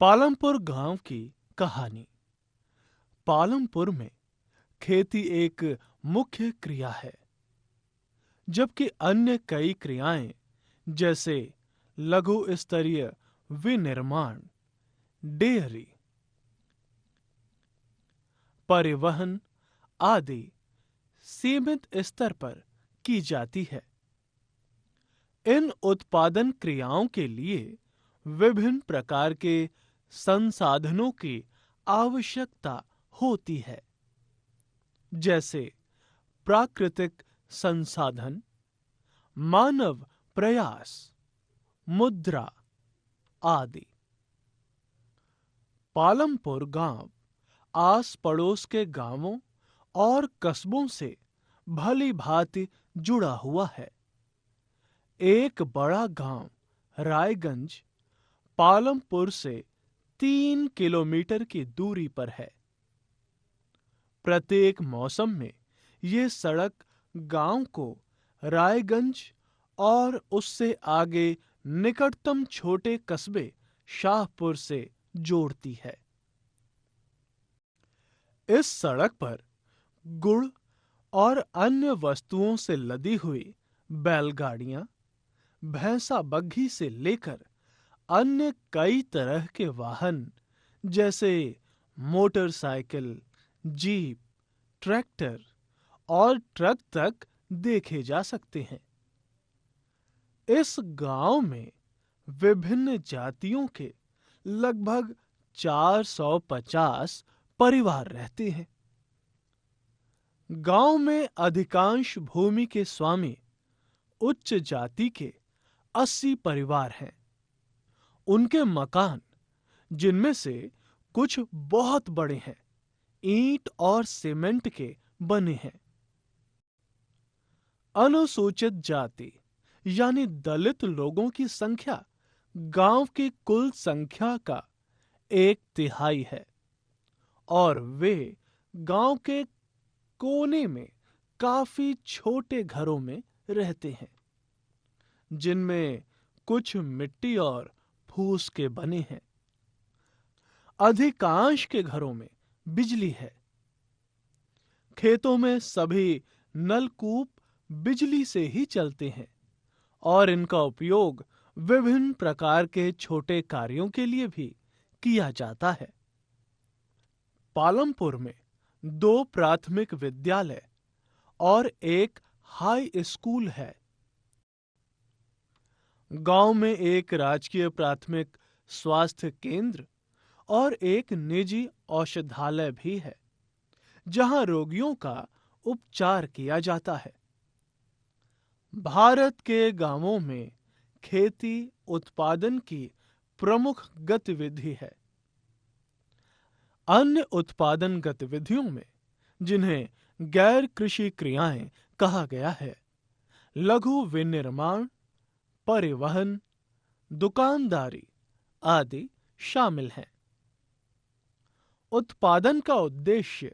पालमपुर गांव की कहानी। पालमपुर में खेती एक मुख्य क्रिया है, जबकि अन्य कई क्रियाएं जैसे लघु स्तरीय विनिर्माण, डेयरी, परिवहन आदि सीमित स्तर पर की जाती है। इन उत्पादन क्रियाओं के लिए विभिन्न प्रकार के संसाधनों की आवश्यकता होती है, जैसे प्राकृतिक संसाधन, मानव प्रयास, मुद्रा आदि। पालमपुर गांव आस पड़ोस के गांवों और कस्बों से भली भांति जुड़ा हुआ है। एक बड़ा गांव रायगंज पालमपुर से 3 किलोमीटर की दूरी पर है। प्रत्येक मौसम में ये सड़क गांव को रायगंज और उससे आगे निकटतम छोटे कस्बे शाहपुर से जोड़ती है। इस सड़क पर गुड़ और अन्य वस्तुओं से लदी हुई बैलगाड़ियां, भैंसा बग्घी से लेकर अन्य कई तरह के वाहन जैसे मोटरसाइकिल, जीप, ट्रैक्टर और ट्रक तक देखे जा सकते हैं। इस गांव में विभिन्न जातियों के लगभग 450 परिवार रहते हैं। गांव में अधिकांश भूमि के स्वामी उच्च जाति के 80 परिवार हैं। उनके मकान, जिनमें से कुछ बहुत बड़े हैं, ईंट और सीमेंट के बने हैं। अनुसूचित जाति यानी दलित लोगों की संख्या गांव की कुल संख्या का 1/3 है और वे गांव के कोने में काफी छोटे घरों में रहते हैं, जिनमें कुछ मिट्टी और फूस के बने हैं। अधिकांश के घरों में बिजली है। खेतों में सभी नलकूप बिजली से ही चलते हैं और इनका उपयोग विभिन्न प्रकार के छोटे कार्यों के लिए भी किया जाता है। पालमपुर में 2 प्राथमिक विद्यालय और एक हाई स्कूल है। गांव में एक राजकीय प्राथमिक स्वास्थ्य केंद्र और एक निजी औषधालय भी है, जहां रोगियों का उपचार किया जाता है। भारत के गांवों में खेती उत्पादन की प्रमुख गतिविधि है। अन्य उत्पादन गतिविधियों में, जिन्हें गैर कृषि क्रियाएं कहा गया है, लघु विनिर्माण, परिवहन, दुकानदारी आदि शामिल हैं। उत्पादन का उद्देश्य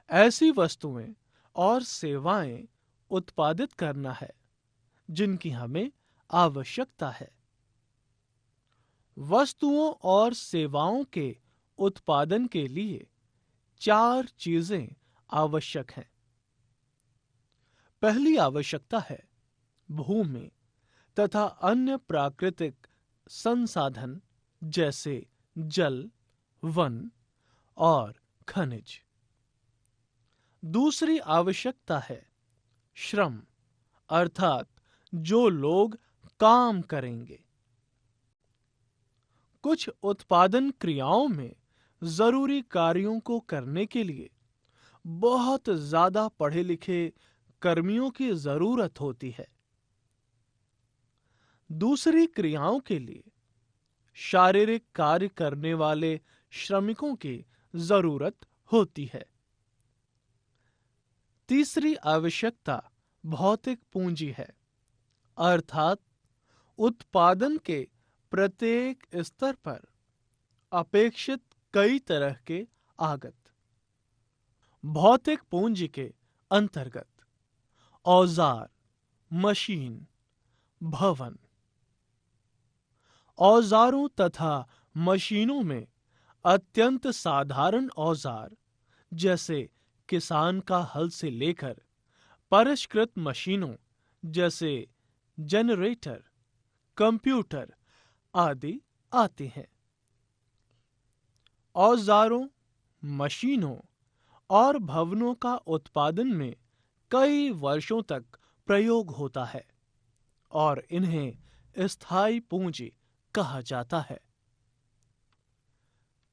ऐसी वस्तुएं और सेवाएं उत्पादित करना है जिनकी हमें आवश्यकता है। वस्तुओं और सेवाओं के उत्पादन के लिए 4 चीजें आवश्यक हैं। पहली आवश्यकता है भूमि तथा अन्य प्राकृतिक संसाधन जैसे जल, वन और खनिज। दूसरी आवश्यकता है श्रम, अर्थात जो लोग काम करेंगे। कुछ उत्पादन क्रियाओं में जरूरी कार्यों को करने के लिए बहुत ज्यादा पढ़े लिखे कर्मियों की जरूरत होती है। दूसरी क्रियाओं के लिए शारीरिक कार्य करने वाले श्रमिकों की जरूरत होती है। तीसरी आवश्यकता भौतिक पूंजी है, अर्थात उत्पादन के प्रत्येक स्तर पर अपेक्षित कई तरह के आगत। भौतिक पूंजी के अंतर्गत औजार, मशीन, भवन। औजारों तथा मशीनों में अत्यंत साधारण औजार जैसे किसान का हल से लेकर परिष्कृत मशीनों जैसे जनरेटर, कंप्यूटर आदि आते हैं। औजारों, मशीनों और भवनों का उत्पादन में कई वर्षों तक प्रयोग होता है और इन्हें स्थायी पूंजी कहा जाता है।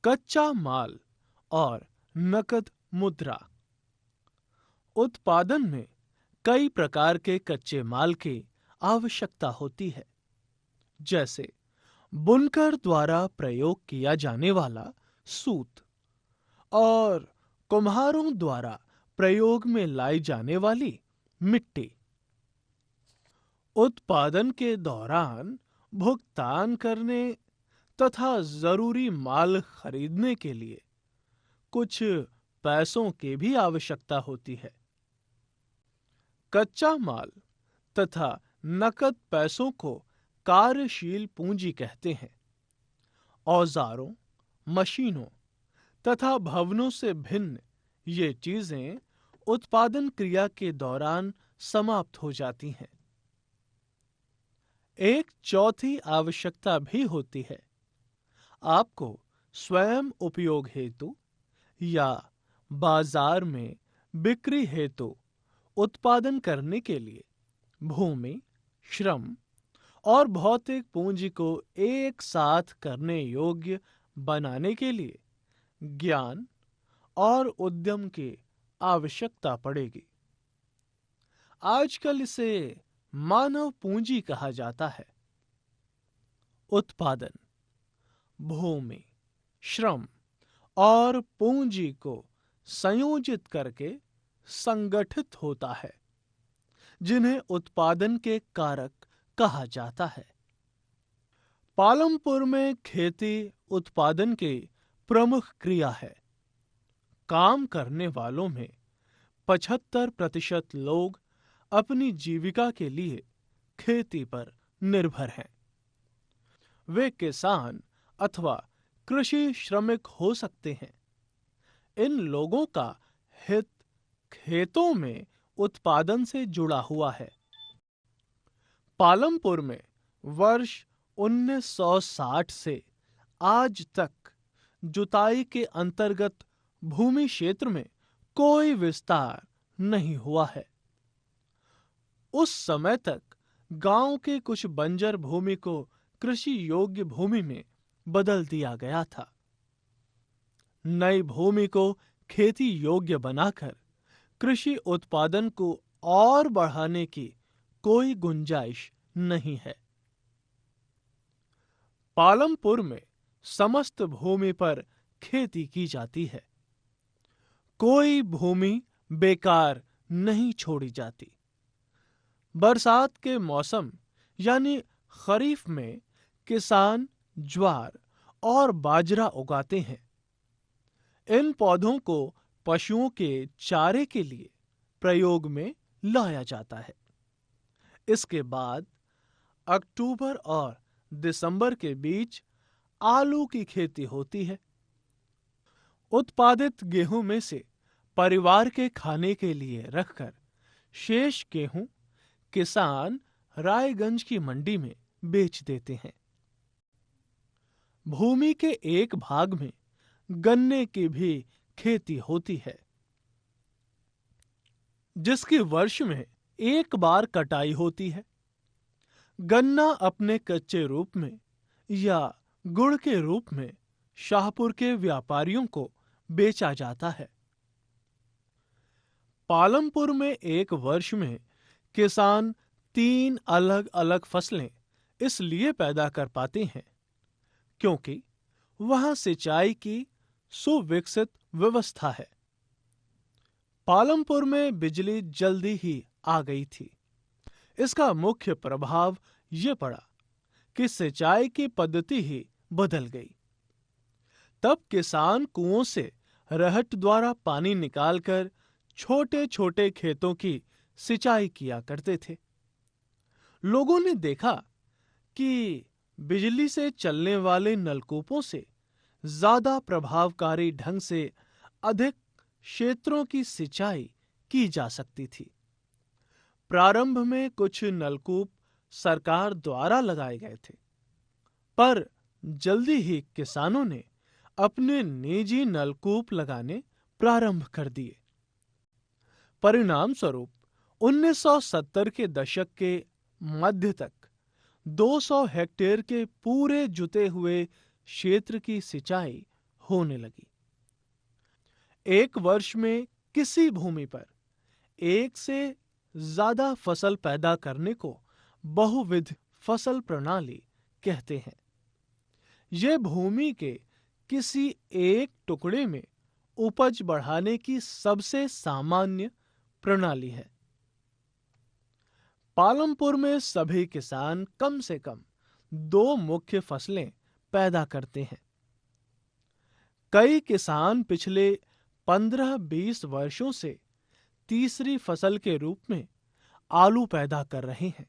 कच्चा माल और नकद मुद्रा। उत्पादन में कई प्रकार के कच्चे माल की आवश्यकता होती है, जैसे बुनकर द्वारा प्रयोग किया जाने वाला सूत और कुम्हारों द्वारा प्रयोग में लाई जाने वाली मिट्टी। उत्पादन के दौरान भुगतान करने तथा जरूरी माल खरीदने के लिए कुछ पैसों की भी आवश्यकता होती है। कच्चा माल तथा नकद पैसों को कार्यशील पूंजी कहते हैं। औजारों, मशीनों तथा भवनों से भिन्न ये चीजें उत्पादन क्रिया के दौरान समाप्त हो जाती हैं। एक चौथी आवश्यकता भी होती है। आपको स्वयं उपयोग हेतु या बाजार में बिक्री हेतु उत्पादन करने के लिए भूमि, श्रम और भौतिक पूंजी को एक साथ करने योग्य बनाने के लिए ज्ञान और उद्यम की आवश्यकता पड़ेगी। आजकल इसे मानव पूंजी कहा जाता है। उत्पादन भूमि, श्रम और पूंजी को संयोजित करके संगठित होता है, जिन्हें उत्पादन के कारक कहा जाता है। पालमपुर में खेती उत्पादन की प्रमुख क्रिया है। काम करने वालों में 75% लोग अपनी जीविका के लिए खेती पर निर्भर हैं। वे किसान अथवा कृषि श्रमिक हो सकते हैं। इन लोगों का हित खेतों में उत्पादन से जुड़ा हुआ है। पालमपुर में वर्ष 1960 से आज तक जुताई के अंतर्गत भूमि क्षेत्र में कोई विस्तार नहीं हुआ है। उस समय तक गांव के कुछ बंजर भूमि को कृषि योग्य भूमि में बदल दिया गया था। नई भूमि को खेती योग्य बनाकर कृषि उत्पादन को और बढ़ाने की कोई गुंजाइश नहीं है। पालमपुर में समस्त भूमि पर खेती की जाती है। कोई भूमि बेकार नहीं छोड़ी जाती। बरसात के मौसम यानी खरीफ में किसान ज्वार और बाजरा उगाते हैं। इन पौधों को पशुओं के चारे के लिए प्रयोग में लाया जाता है। इसके बाद अक्टूबर और दिसंबर के बीच आलू की खेती होती है। उत्पादित गेहूं में से परिवार के खाने के लिए रखकर शेष गेहूं किसान रायगंज की मंडी में बेच देते हैं। भूमि के एक भाग में गन्ने की भी खेती होती है, जिसकी वर्ष में एक बार कटाई होती है। गन्ना अपने कच्चे रूप में या गुड़ के रूप में शाहपुर के व्यापारियों को बेचा जाता है। पालमपुर में एक वर्ष में किसान 3 अलग-अलग फसलें इसलिए पैदा कर पाते हैं क्योंकि वहां सिंचाई की सुविकसित व्यवस्था है। पालमपुर में बिजली जल्दी ही आ गई थी। इसका मुख्य प्रभाव यह पड़ा कि सिंचाई की पद्धति ही बदल गई। तब किसान कुओं से रहट द्वारा पानी निकालकर छोटे-छोटे खेतों की सिंचाई किया करते थे। लोगों ने देखा कि बिजली से चलने वाले नलकूपों से ज्यादा प्रभावकारी ढंग से अधिक क्षेत्रों की सिंचाई की जा सकती थी। प्रारंभ में कुछ नलकूप सरकार द्वारा लगाए गए थे, पर जल्दी ही किसानों ने अपने निजी नलकूप लगाने प्रारंभ कर दिए। परिणाम स्वरूप 1970 के दशक के मध्य तक 200 हेक्टेयर के पूरे जुते हुए क्षेत्र की सिंचाई होने लगी। एक वर्ष में किसी भूमि पर एक से ज्यादा फसल पैदा करने को बहुविध फसल प्रणाली कहते हैं। यह भूमि के किसी एक टुकड़े में उपज बढ़ाने की सबसे सामान्य प्रणाली है। पालमपुर में सभी किसान कम से कम 2 मुख्य फसलें पैदा करते हैं। कई किसान पिछले 15-20 वर्षों से तीसरी फसल के रूप में आलू पैदा कर रहे हैं।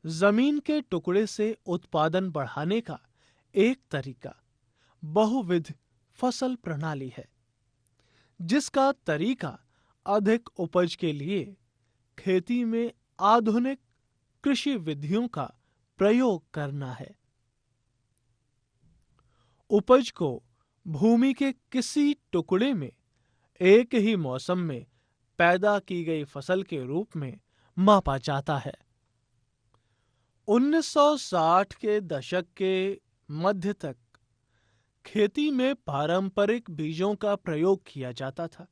जमीन के टुकड़े से उत्पादन बढ़ाने का एक तरीका बहुविध फसल प्रणाली है, जिसका तरीका अधिक उपज के लिए खेती में आधुनिक कृषि विधियों का प्रयोग करना है। उपज को भूमि के किसी टुकड़े में एक ही मौसम में पैदा की गई फसल के रूप में मापा जाता है। 1960 के दशक के मध्य तक खेती में पारंपरिक बीजों का प्रयोग किया जाता था,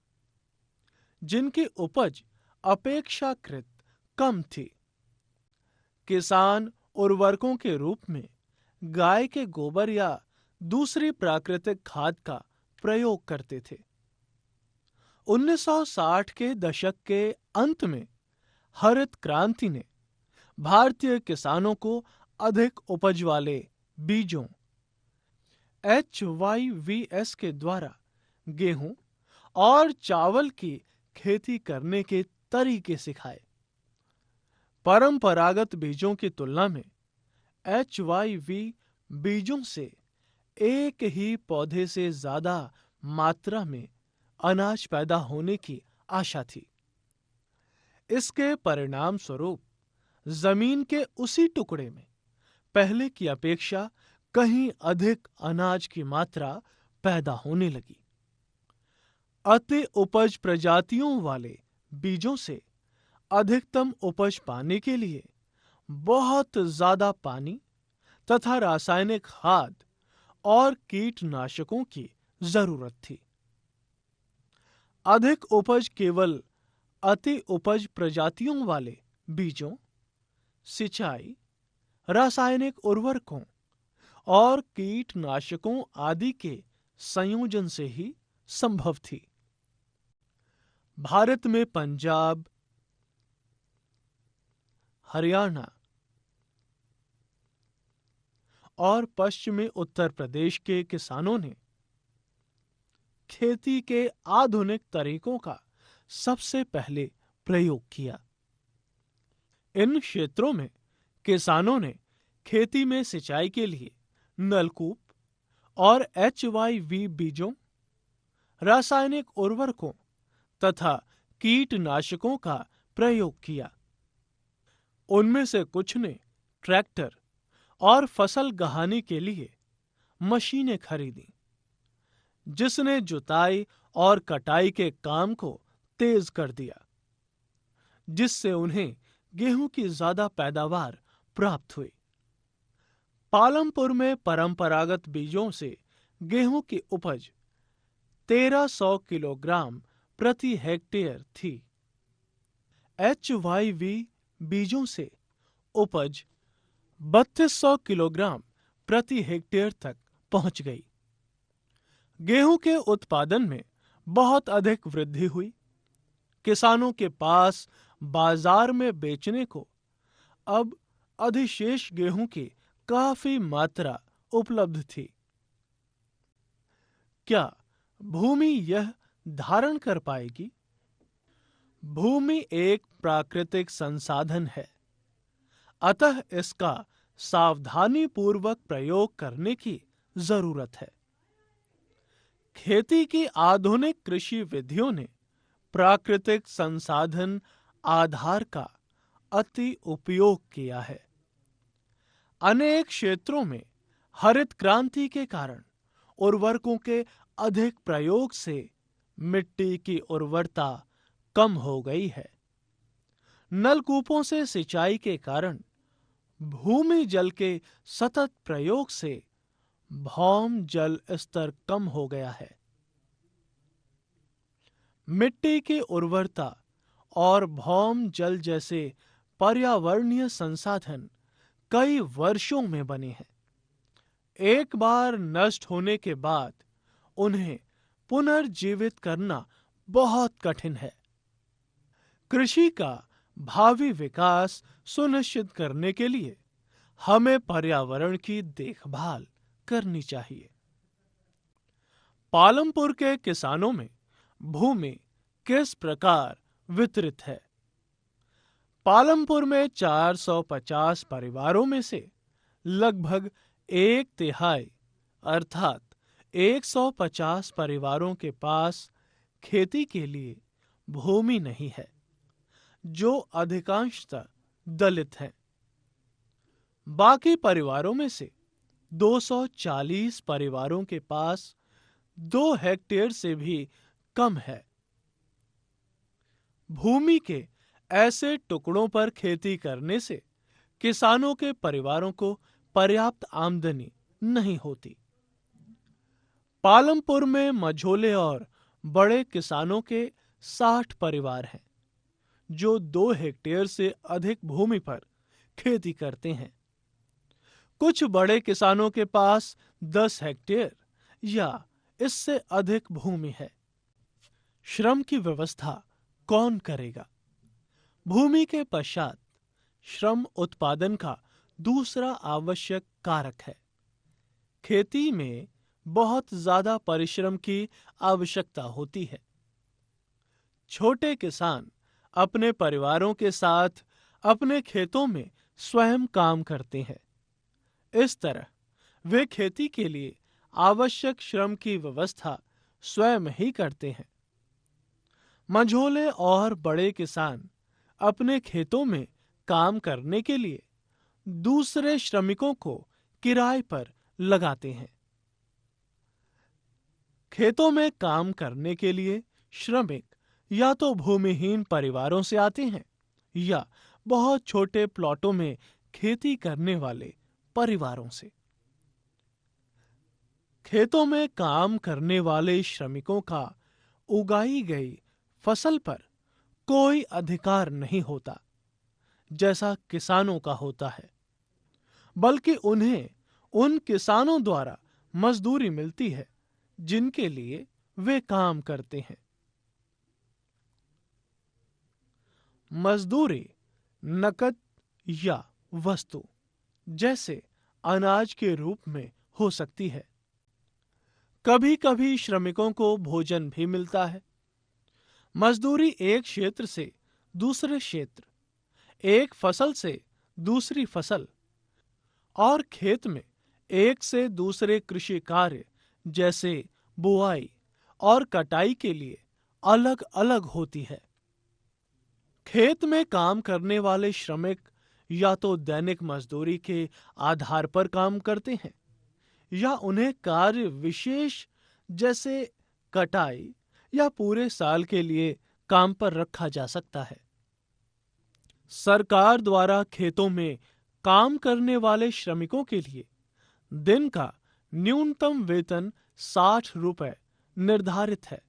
जिनकी उपज अपेक्षाकृत कम थी। किसान उर्वरकों के रूप में गाय के गोबर या दूसरी प्राकृतिक खाद का प्रयोग करते थे। 1960 के दशक के अंत में हरित क्रांति ने भारतीय किसानों को अधिक उपज वाले बीजों HYVS के द्वारा गेहूं और चावल की खेती करने के तरीके सिखाए। परंपरागत बीजों की तुलना में HYV बीजों से एक ही पौधे से ज्यादा मात्रा में अनाज पैदा होने की आशा थी। इसके परिणाम स्वरूप जमीन के उसी टुकड़े में पहले की अपेक्षा कहीं अधिक अनाज की मात्रा पैदा होने लगी। अति उपज प्रजातियों वाले बीजों से अधिकतम उपज पाने के लिए बहुत ज्यादा पानी तथा रासायनिक खाद और कीटनाशकों की जरूरत थी। अधिक उपज केवल अति उपज प्रजातियों वाले बीजों, सिंचाई, रासायनिक उर्वरकों और कीटनाशकों आदि के संयोजन से ही संभव थी। भारत में पंजाब, हरियाणा और पश्चिमी उत्तर प्रदेश के किसानों ने खेती के आधुनिक तरीकों का सबसे पहले प्रयोग किया। इन क्षेत्रों में किसानों ने खेती में सिंचाई के लिए नलकूप और HYV बीजों, रासायनिक उर्वरकों तथा कीटनाशकों का प्रयोग किया। उनमें से कुछ ने ट्रैक्टर और फसल गहाने के लिए मशीनें खरीदी, जिसने जुताई और कटाई के काम को तेज कर दिया, जिससे उन्हें गेहूं की ज्यादा पैदावार प्राप्त हुई। पालमपुर में परंपरागत बीजों से गेहूं की उपज 1300 किलोग्राम प्रति हेक्टेयर थी। HYV बीजों से उपज 3200 किलोग्राम प्रति हेक्टेयर तक पहुंच गई। गेहूं के उत्पादन में बहुत अधिक वृद्धि हुई। किसानों के पास बाजार में बेचने को अब अधिशेष गेहूं की काफी मात्रा उपलब्ध थी। क्या भूमि यह धारण कर पाएगी? भूमि एक प्राकृतिक संसाधन है, अतः इसका सावधानी पूर्वक प्रयोग करने की जरूरत है। खेती की आधुनिक कृषि विधियों ने प्राकृतिक संसाधन आधार का अति उपयोग किया है। अनेक क्षेत्रों में हरित क्रांति के कारण उर्वरकों के अधिक प्रयोग से मिट्टी की उर्वरता कम हो गई है। नलकूपों से सिंचाई के कारण भूमि जल के सतत प्रयोग से भौम जल स्तर कम हो गया है। मिट्टी की उर्वरता और भौम जल जैसे पर्यावरणीय संसाधन कई वर्षों में बने हैं। एक बार नष्ट होने के बाद उन्हें पुनर्जीवित करना बहुत कठिन है। कृषि का भावी विकास सुनिश्चित करने के लिए हमें पर्यावरण की देखभाल करनी चाहिए। पालमपुर के किसानों में भूमि किस प्रकार वितरित है? पालमपुर में 450 परिवारों में से लगभग एक तिहाई अर्थात 150 परिवारों के पास खेती के लिए भूमि नहीं है, जो अधिकांशतः दलित हैं। बाकी परिवारों में से 240 परिवारों के पास 2 हेक्टेयर से भी कम है। भूमि के ऐसे टुकड़ों पर खेती करने से किसानों के परिवारों को पर्याप्त आमदनी नहीं होती। पालमपुर में मझोले और बड़े किसानों के 60 परिवार हैं, जो 2 हेक्टेयर से अधिक भूमि पर खेती करते हैं। कुछ बड़े किसानों के पास 10 हेक्टेयर या इससे अधिक भूमि है। श्रम की व्यवस्था कौन करेगा? भूमि के पश्चात श्रम उत्पादन का दूसरा आवश्यक कारक है। खेती में बहुत ज्यादा परिश्रम की आवश्यकता होती है। छोटे किसान अपने परिवारों के साथ अपने खेतों में स्वयं काम करते हैं। इस तरह वे खेती के लिए आवश्यक श्रम की व्यवस्था स्वयं ही करते हैं। मझोले और बड़े किसान अपने खेतों में काम करने के लिए दूसरे श्रमिकों को किराए पर लगाते हैं। खेतों में काम करने के लिए श्रमिक या तो भूमिहीन परिवारों से आते हैं या बहुत छोटे प्लॉटों में खेती करने वाले परिवारों से। खेतों में काम करने वाले श्रमिकों का उगाई गई फसल पर कोई अधिकार नहीं होता, जैसा किसानों का होता है, बल्कि उन्हें उन किसानों द्वारा मजदूरी मिलती है जिनके लिए वे काम करते हैं। मजदूरी नकद या वस्तु जैसे अनाज के रूप में हो सकती है। कभी-कभी श्रमिकों को भोजन भी मिलता है। मजदूरी एक क्षेत्र से दूसरे क्षेत्र, एक फसल से दूसरी फसल और खेत में एक से दूसरे कृषि कार्य जैसे बुआई और कटाई के लिए अलग-अलग होती है। खेत में काम करने वाले श्रमिक या तो दैनिक मजदूरी के आधार पर काम करते हैं या उन्हें कार्य विशेष जैसे कटाई या पूरे साल के लिए काम पर रखा जा सकता है। सरकार द्वारा खेतों में काम करने वाले श्रमिकों के लिए दिन का न्यूनतम वेतन 60 रुपए निर्धारित है।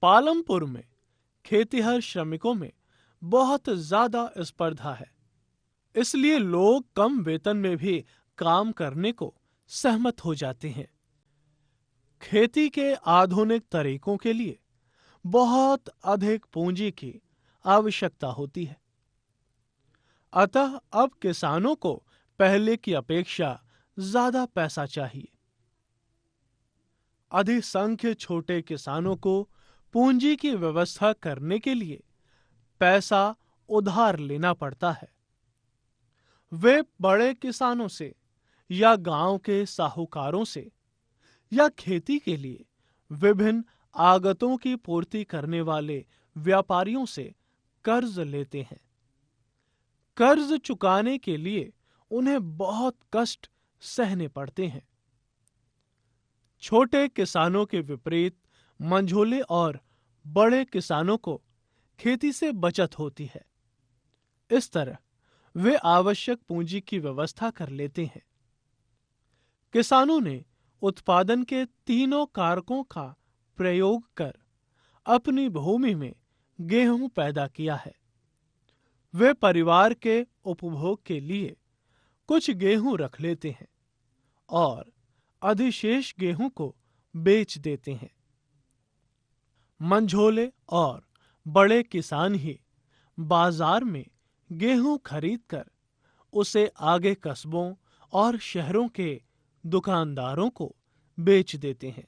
पालमपुर में खेतिहर श्रमिकों में बहुत ज्यादा स्पर्धा है, इसलिए लोग कम वेतन में भी काम करने को सहमत हो जाते हैं। खेती के आधुनिक तरीकों के लिए बहुत अधिक पूंजी की आवश्यकता होती है। अतः अब किसानों को पहले की अपेक्षा ज्यादा पैसा चाहिए। अधिसंख्य छोटे किसानों को पूंजी की व्यवस्था करने के लिए पैसा उधार लेना पड़ता है। वे बड़े किसानों से या गांव के साहूकारों से या खेती के लिए विभिन्न आगतों की पूर्ति करने वाले व्यापारियों से कर्ज लेते हैं। कर्ज चुकाने के लिए उन्हें बहुत कष्ट सहने पड़ते हैं। छोटे किसानों के विपरीत मंझोले और बड़े किसानों को खेती से बचत होती है। इस तरह वे आवश्यक पूंजी की व्यवस्था कर लेते हैं। किसानों ने उत्पादन के तीनों कारकों का प्रयोग कर अपनी भूमि में गेहूं पैदा किया है। वे परिवार के उपभोग के लिए कुछ गेहूं रख लेते हैं और अधिशेष गेहूं को बेच देते हैं। मंझोले और बड़े किसान ही बाजार में गेहूं खरीदकर उसे आगे कस्बों और शहरों के दुकानदारों को बेच देते हैं।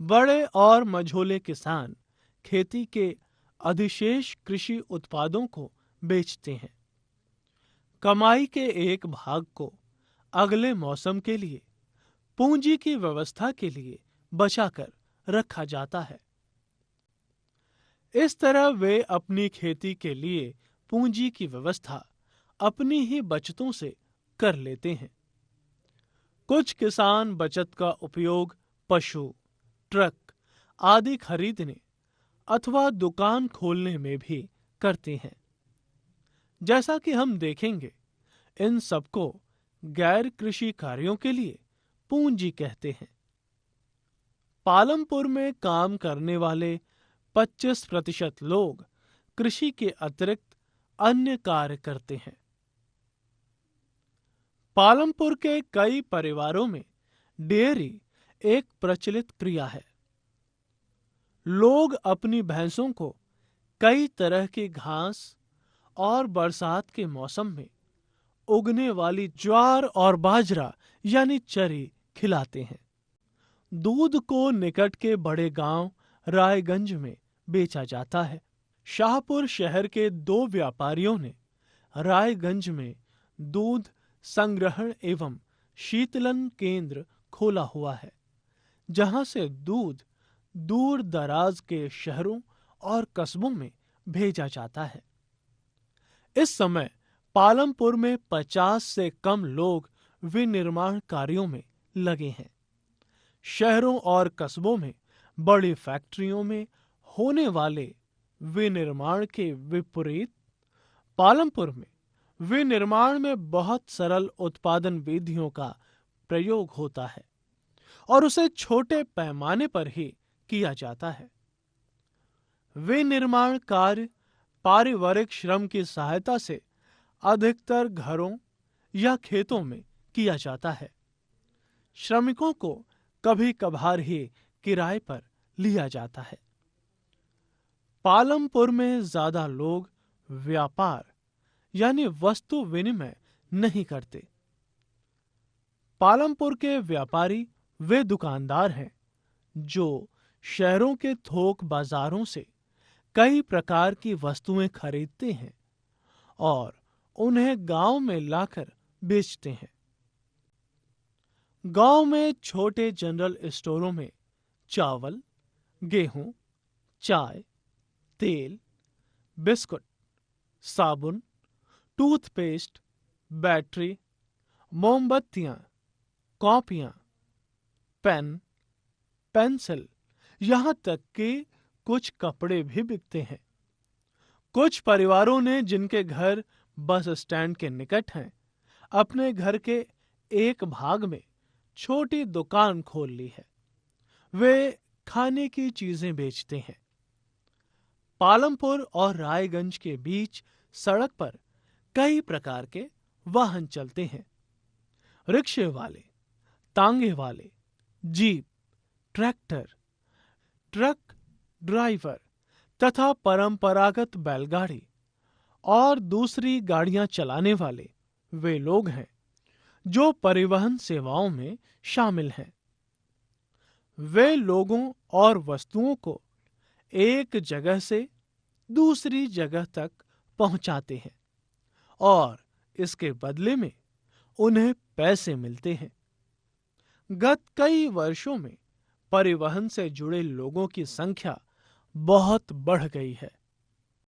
बड़े और मझोले किसान खेती के अधिशेष कृषि उत्पादों को बेचते हैं। कमाई के एक भाग को अगले मौसम के लिए पूंजी की व्यवस्था के लिए बचाकर रखा जाता है। इस तरह वे अपनी खेती के लिए पूंजी की व्यवस्था अपनी ही बचतों से कर लेते हैं। कुछ किसान बचत का उपयोग पशु, ट्रक आदि खरीदने अथवा दुकान खोलने में भी करते हैं। जैसा कि हम देखेंगे, इन सबको गैर कृषि कार्यों के लिए पूंजी कहते हैं। पालमपुर में काम करने वाले 25% लोग कृषि के अतिरिक्त अन्य कार्य करते हैं। पालमपुर के कई परिवारों में डेयरी एक प्रचलित क्रिया है। लोग अपनी भैंसों को कई तरह की घास और बरसात के मौसम में उगने वाली ज्वार और बाजरा यानी चरी खिलाते हैं। दूध को निकट के बड़े गांव रायगंज में बेचा जाता है। शाहपुर शहर के 2 व्यापारियों ने रायगंज में दूध संग्रहण एवं शीतलन केंद्र खोला हुआ है, जहां से दूध दूर दराज के शहरों और कस्बों में भेजा जाता है। इस समय पालमपुर में 50 से कम लोग विनिर्माण कार्यों में लगे हैं। शहरों और कस्बों में बड़ी फैक्ट्रियों में होने वाले विनिर्माण के विपरीत पालमपुर में विनिर्माण में बहुत सरल उत्पादन विधियों का प्रयोग होता है और उसे छोटे पैमाने पर ही किया जाता है। विनिर्माण कार्य पारिवारिक श्रम की सहायता से अधिकतर घरों या खेतों में किया जाता है। श्रमिकों को कभी कभार ही किराए पर लिया जाता है। पालमपुर में ज्यादा लोग व्यापार यानी वस्तु विनिमय नहीं करते। पालमपुर के व्यापारी वे दुकानदार हैं जो शहरों के थोक बाजारों से कई प्रकार की वस्तुएं खरीदते हैं और उन्हें गांव में लाकर बेचते हैं। गांव में छोटे जनरल स्टोरों में चावल, गेहूं, चाय, तेल, बिस्कुट, साबुन, टूथपेस्ट, बैटरी, मोमबत्तियां, कॉपियां, पेन, पेंसिल, यहां तक कि कुछ कपड़े भी बिकते हैं। कुछ परिवारों ने, जिनके घर बस स्टैंड के निकट हैं, अपने घर के एक भाग में छोटी दुकान खोल ली है। वे खाने की चीजें बेचते हैं। पालमपुर और रायगंज के बीच सड़क पर कई प्रकार के वाहन चलते हैं। रिक्शे वाले, तांगे वाले, जीप, ट्रैक्टर, ट्रक ड्राइवर तथा परंपरागत बैलगाड़ी और दूसरी गाड़ियां चलाने वाले वे लोग हैं जो परिवहन सेवाओं में शामिल हैं। वे लोगों और वस्तुओं को एक जगह से दूसरी जगह तक पहुंचाते हैं और इसके बदले में उन्हें पैसे मिलते हैं। गत कई वर्षों में परिवहन से जुड़े लोगों की संख्या बहुत बढ़ गई है।